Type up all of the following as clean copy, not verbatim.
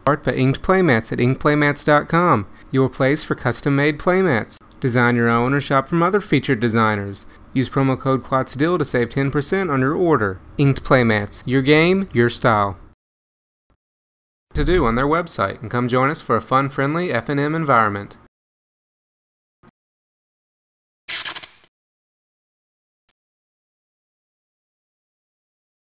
Art by Inked Playmats at inkplaymats.com, your place for custom-made playmats. Design your own or shop from other featured designers. Use promo code KlotzDill to save 10% on your order. Inked Playmats, your game, your style. To do on their website, and come join us for a fun, friendly F&M environment.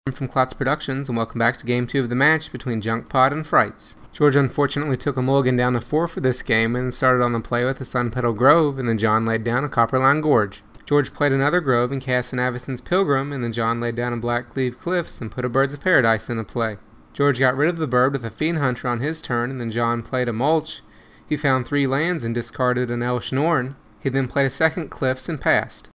I'm from KlotzProductions, and welcome back to Game 2 of the match between Junkpod and Frites. George unfortunately took a mulligan down to 4 for this game and started on the play with a Sunpetal Grove, and then John laid down a Copperline Gorge. George played another Grove and cast an Avison's Pilgrim, and then John laid down a Blackcleave Cliffs and put a Birds of Paradise into play. George got rid of the bird with a Fiend Hunter on his turn, and then John played a Mulch. He found 3 lands and discarded an El Schnorren. He then played a second Cliffs and passed.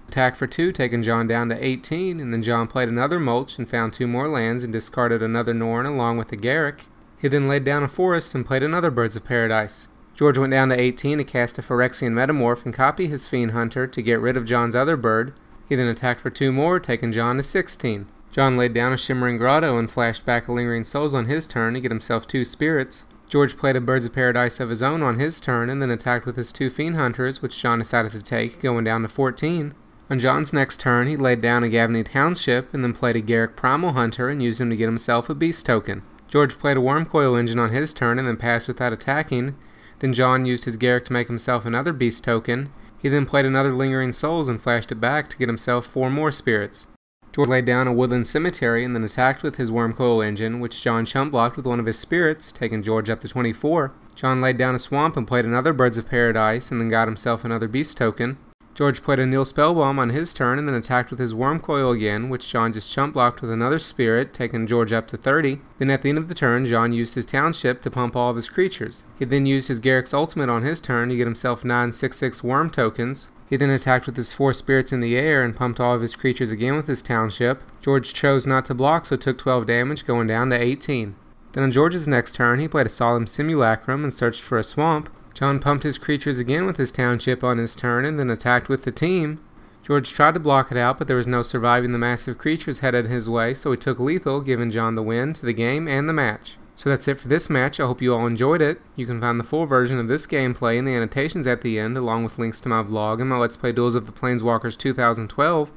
Attack for 2, taking John down to 18, and then John played another Mulch and found 2 more lands and discarded another Norn along with a Garrick. He then laid down a Forest and played another Birds of Paradise. George went down to 18 to cast a Phyrexian Metamorph and copy his Fiend Hunter to get rid of John's other bird. He then attacked for 2 more, taking John to 16. John laid down a Shimmering Grotto and flashed back a Lingering Souls on his turn to get himself 2 spirits. George played a Birds of Paradise of his own on his turn and then attacked with his 2 Fiend Hunters, which John decided to take, going down to 14. On John's next turn, he laid down a Gavney Township and then played a Garrick Primal Hunter and used him to get himself a Beast token. George played a Wormcoil Engine on his turn and then passed without attacking. Then John used his Garrick to make himself another Beast token. He then played another Lingering Souls and flashed it back to get himself 4 more spirits. George laid down a Woodland Cemetery and then attacked with his Wormcoil Engine, which John chump blocked with one of his spirits, taking George up to 24. John laid down a Swamp and played another Birds of Paradise and then got himself another Beast token. George played a Nil Spellbomb on his turn and then attacked with his Wormcoil again, which John just chump blocked with another spirit, taking George up to 30. Then at the end of the turn, John used his Township to pump all of his creatures. He then used his Garrick's Ultimate on his turn to get himself 9 6/6 Worm tokens. He then attacked with his 4 spirits in the air and pumped all of his creatures again with his Township. George chose not to block, so took 12 damage, going down to 18. Then on George's next turn, he played a Solemn Simulacrum and searched for a swamp. John pumped his creatures again with his Township on his turn and then attacked with the team. George tried to block it out, but there was no surviving the massive creatures headed his way, so he took lethal, giving John the win to the game and the match. So that's it for this match. I hope you all enjoyed it. You can find the full version of this gameplay in the annotations at the end, along with links to my vlog and my Let's Play Duels of the Planeswalkers 2012.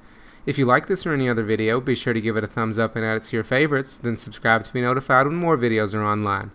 If you like this or any other video, be sure to give it a thumbs up and add it to your favorites, then subscribe to be notified when more videos are online.